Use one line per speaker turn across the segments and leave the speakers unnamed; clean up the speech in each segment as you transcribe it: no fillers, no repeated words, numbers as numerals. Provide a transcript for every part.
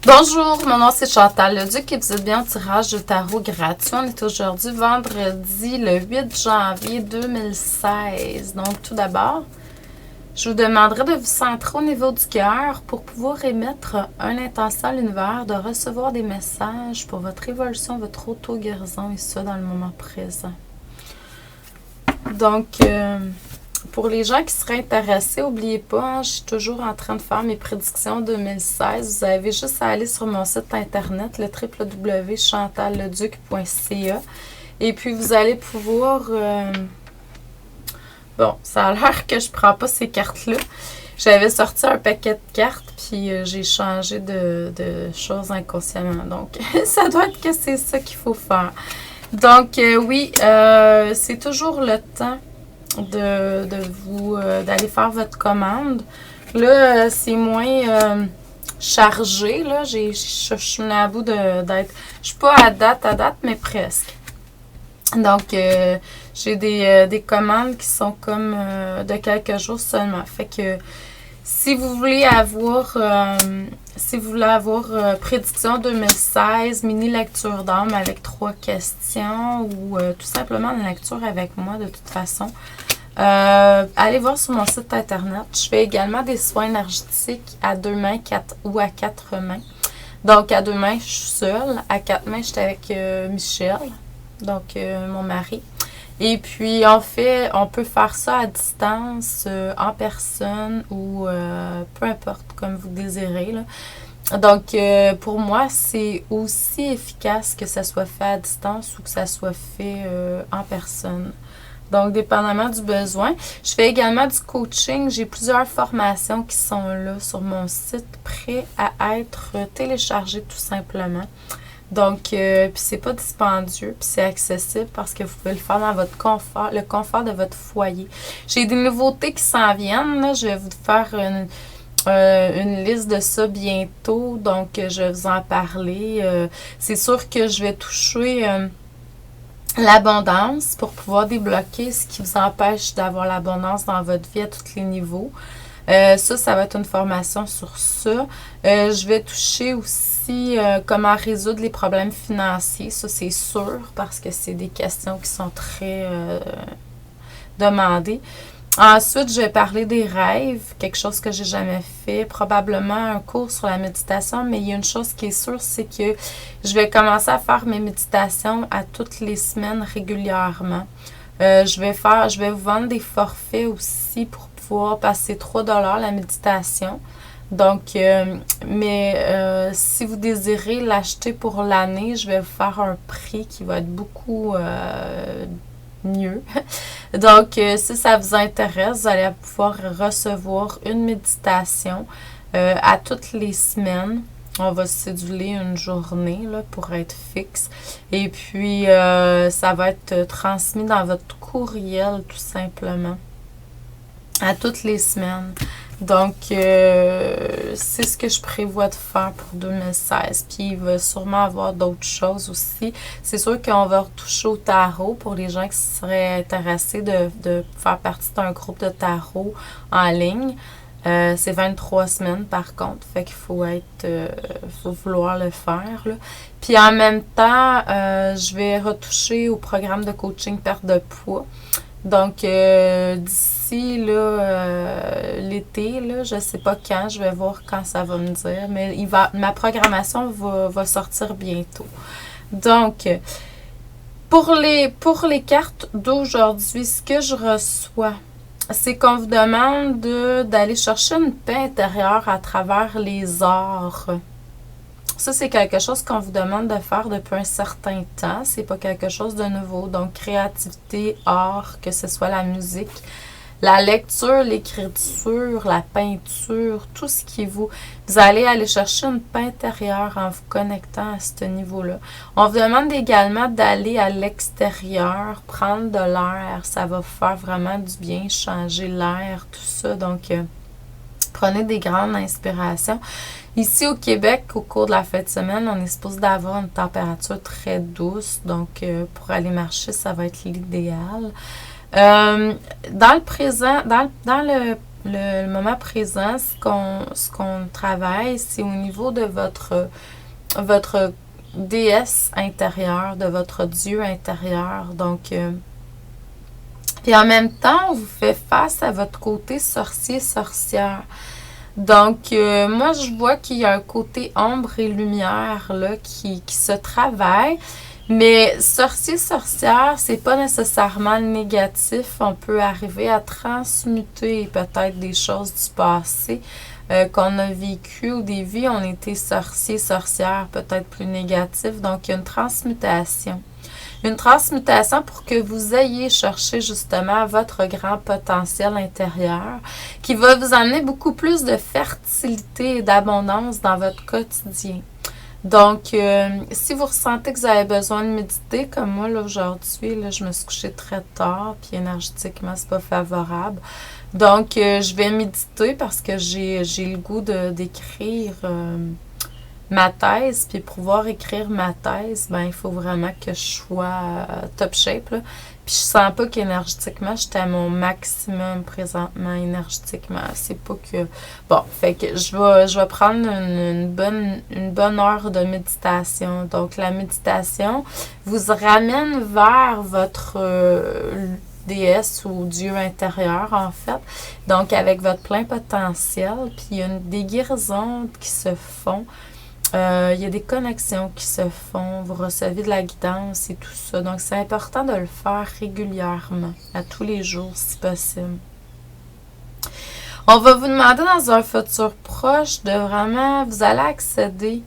Bonjour, mon nom c'est Chantal Leduc et vous êtes bien au tirage de tarot gratuit. On est aujourd'hui vendredi le 8 janvier 2016. Donc tout d'abord, je vous demanderai de vous centrer au niveau du cœur pour pouvoir émettre une intention à l'univers de recevoir des messages pour votre évolution, votre auto-guérison et ça dans le moment présent. Donc, pour les gens qui seraient intéressés, n'oubliez pas, hein, je suis toujours en train de faire mes prédictions 2016. Vous avez juste à aller sur mon site internet, le www.chantalleduc.ca. Et puis, vous allez pouvoir... bon, ça a l'air que je prends pas ces cartes-là. J'avais sorti un paquet de cartes, puis j'ai changé de choses inconsciemment. Donc, ça doit être que c'est ça qu'il faut faire. Donc, oui, c'est toujours le temps d'aller faire votre commande. Là, c'est moins chargé. Là, je suis à bout d'être... Je suis pas à date, mais presque. Donc, j'ai des commandes qui sont comme de quelques jours seulement. Fait que si vous voulez avoir prédiction 2016, mini lecture d'âme avec 3 questions ou tout simplement une lecture avec moi de toute façon, allez voir sur mon site internet. Je fais également des soins énergétiques à 2 mains ou à 4 mains. Donc à 2 mains, je suis seule. À 4 mains, j'étais avec Michel, donc mon mari. Et puis, on peut faire ça à distance, en personne ou peu importe, comme vous désirez, là. Donc, pour moi, c'est aussi efficace que ça soit fait à distance ou que ça soit fait en personne. Donc, dépendamment du besoin. Je fais également du coaching. J'ai plusieurs formations qui sont là sur mon site, prêts à être téléchargées tout simplement. Donc, puis c'est pas dispendieux, puis c'est accessible parce que vous pouvez le faire dans votre confort, le confort de votre foyer. J'ai des nouveautés qui s'en viennent, là. Je vais vous faire une liste de ça bientôt, donc je vais vous en parler. C'est sûr que je vais toucher l'abondance pour pouvoir débloquer ce qui vous empêche d'avoir l'abondance dans votre vie à tous les niveaux. Ça va être une formation sur ça. Je vais toucher aussi comment résoudre les problèmes financiers. Ça, c'est sûr, parce que c'est des questions qui sont très demandées. Ensuite, je vais parler des rêves, quelque chose que j'ai jamais fait, probablement un cours sur la méditation, mais il y a une chose qui est sûre, c'est que je vais commencer à faire mes méditations à toutes les semaines régulièrement. Je vais vous vendre des forfaits aussi pour pouvoir passer 3 $ la méditation. Donc, si vous désirez l'acheter pour l'année, je vais vous faire un prix qui va être beaucoup mieux. Donc, si ça vous intéresse, vous allez pouvoir recevoir une méditation à toutes les semaines. On va céduler une journée là, pour être fixe. Et puis, ça va être transmis dans votre courriel tout simplement. À toutes les semaines. Donc, c'est ce que je prévois de faire pour 2016. Puis, il va sûrement avoir d'autres choses aussi. C'est sûr qu'on va retoucher au tarot pour les gens qui seraient intéressés de faire partie d'un groupe de tarot en ligne. C'est 23 semaines par contre. Fait qu'il faut vouloir le faire, là. Puis, en même temps, je vais retoucher au programme de coaching perte de poids. Donc, d'ici l'été, là, je ne sais pas quand, je vais voir quand ça va me dire, mais ma programmation va sortir bientôt. Donc, pour les cartes d'aujourd'hui, ce que je reçois, c'est qu'on vous demande d'aller chercher une paix intérieure à travers les arts. Ça, c'est quelque chose qu'on vous demande de faire depuis un certain temps. C'est pas quelque chose de nouveau. Donc, créativité, art, que ce soit la musique, la lecture, l'écriture, la peinture, tout ce qui vous allez aller chercher une paix intérieure en vous connectant à ce niveau-là. On vous demande également d'aller à l'extérieur, prendre de l'air. Ça va vous faire vraiment du bien, changer l'air, tout ça. Donc, prenez des grandes inspirations. Ici au Québec, au cours de la fin de semaine, on est supposé d'avoir une température très douce. Donc, pour aller marcher, ça va être l'idéal. Dans le présent, dans le le moment présent, ce qu'on travaille, c'est au niveau de votre déesse intérieure, de votre Dieu intérieur. Donc, puis en même temps, on vous fait face à votre côté sorcier-sorcière. Donc, moi, je vois qu'il y a un côté ombre et lumière là, qui se travaille. Mais sorcier-sorcière, c'est pas nécessairement négatif. On peut arriver à transmuter peut-être des choses du passé qu'on a vécues ou des vies. On était sorcier-sorcière, peut-être plus négatif. Donc, il y a une transmutation. Une transmutation pour que vous ayez cherché justement votre grand potentiel intérieur qui va vous amener beaucoup plus de fertilité et d'abondance dans votre quotidien. Donc, si vous ressentez que vous avez besoin de méditer, comme moi, là, aujourd'hui, là, je me suis couchée très tard, puis énergétiquement, c'est pas favorable. Donc, je vais méditer parce que j'ai le goût d'écrire ma thèse, puis pour pouvoir écrire ma thèse, ben il faut vraiment que je sois top shape, là. Puis je sens pas qu'énergétiquement, j'étais à mon maximum présentement énergétiquement. C'est pas que... Bon, fait que je vais prendre une bonne heure de méditation. Donc, la méditation vous ramène vers votre déesse ou Dieu intérieur, en fait. Donc, avec votre plein potentiel. Puis, il y a des guérisons qui se font. Il y a des connexions qui se font, vous recevez de la guidance et tout ça. Donc, c'est important de le faire régulièrement, à tous les jours, si possible. On va vous demander dans un futur proche de vraiment, vous allez accéder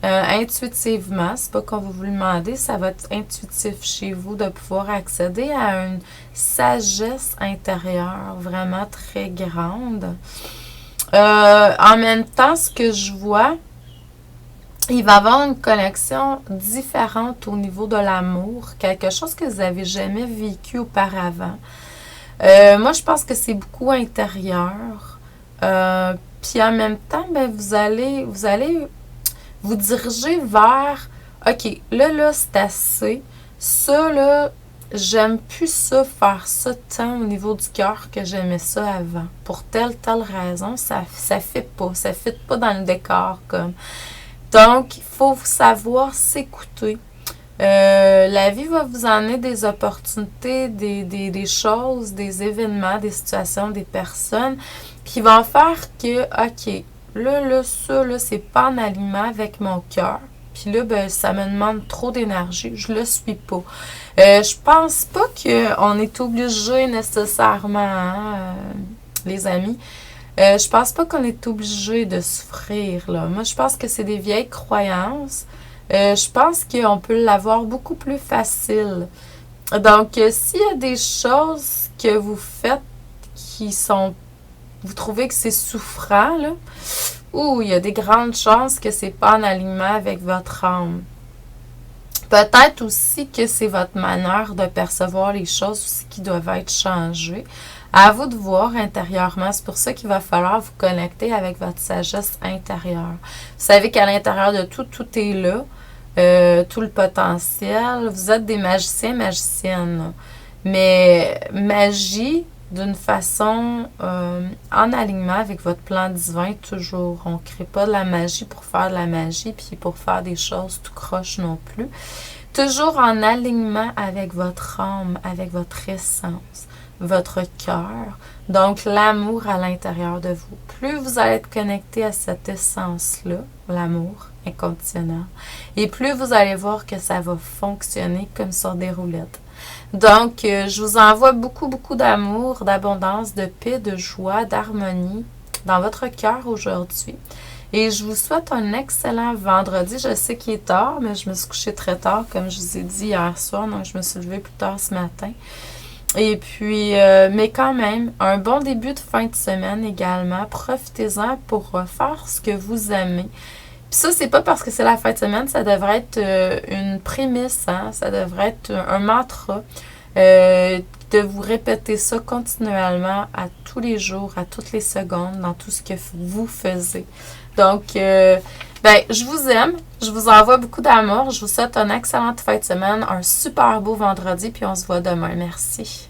intuitivement. C'est pas qu'on va vous le demander, ça va être intuitif chez vous de pouvoir accéder à une sagesse intérieure vraiment très grande. En même temps, ce que je vois, il va y avoir une connexion différente au niveau de l'amour, quelque chose que vous n'avez jamais vécu auparavant. Moi, je pense que c'est beaucoup intérieur. Puis en même temps, ben, vous allez vous diriger vers OK, là, c'est assez. Ça, là, j'aime plus ça, faire ça tant au niveau du cœur que j'aimais ça avant. Pour telle raison, ça fit pas. Ça fit pas dans le décor comme. Donc, il faut savoir s'écouter. La vie va vous emmener des opportunités, des choses, des événements, des situations, des personnes qui vont faire que, OK, là, ça, là, c'est pas en alignement avec mon cœur. Puis là, ben, ça me demande trop d'énergie. Je le suis pas. Je pense pas qu'on est obligé nécessairement, hein, les amis. Je pense pas qu'on est obligé de souffrir, là. Moi, je pense que c'est des vieilles croyances. Je pense qu'on peut l'avoir beaucoup plus facile. Donc, s'il y a des choses que vous faites qui sont... Vous trouvez que c'est souffrant, là, ou il y a des grandes chances que c'est pas en alignement avec votre âme. Peut-être aussi que c'est votre manière de percevoir les choses aussi qui doivent être changées. À vous de voir intérieurement. C'est pour ça qu'il va falloir vous connecter avec votre sagesse intérieure. Vous savez qu'à l'intérieur de tout est là. Tout le potentiel. Vous êtes des magiciens, magiciennes. Mais magie d'une façon en alignement avec votre plan divin toujours. On ne crée pas de la magie pour faire de la magie puis pour faire des choses tout croche non plus. Toujours en alignement avec votre âme, avec votre essence, votre cœur. Donc, l'amour à l'intérieur de vous. Plus vous allez être connecté à cette essence-là, l'amour inconditionnel, et plus vous allez voir que ça va fonctionner comme sur des roulettes. Donc, je vous envoie beaucoup, beaucoup d'amour, d'abondance, de paix, de joie, d'harmonie dans votre cœur aujourd'hui. Et je vous souhaite un excellent vendredi. Je sais qu'il est tard, mais je me suis couchée très tard, comme je vous ai dit hier soir. Donc, je me suis levée plus tard ce matin. Et puis, mais quand même, un bon début de fin de semaine également. Profitez-en pour faire ce que vous aimez. Puis ça, c'est pas parce que c'est la fin de semaine, ça devrait être une prémisse, hein? Ça devrait être un mantra. De vous répéter ça continuellement à tous les jours, à toutes les secondes, dans tout ce que vous faisiez. Donc, ben, je vous aime, je vous envoie beaucoup d'amour, je vous souhaite une excellente fin de semaine, un super beau vendredi, puis on se voit demain. Merci.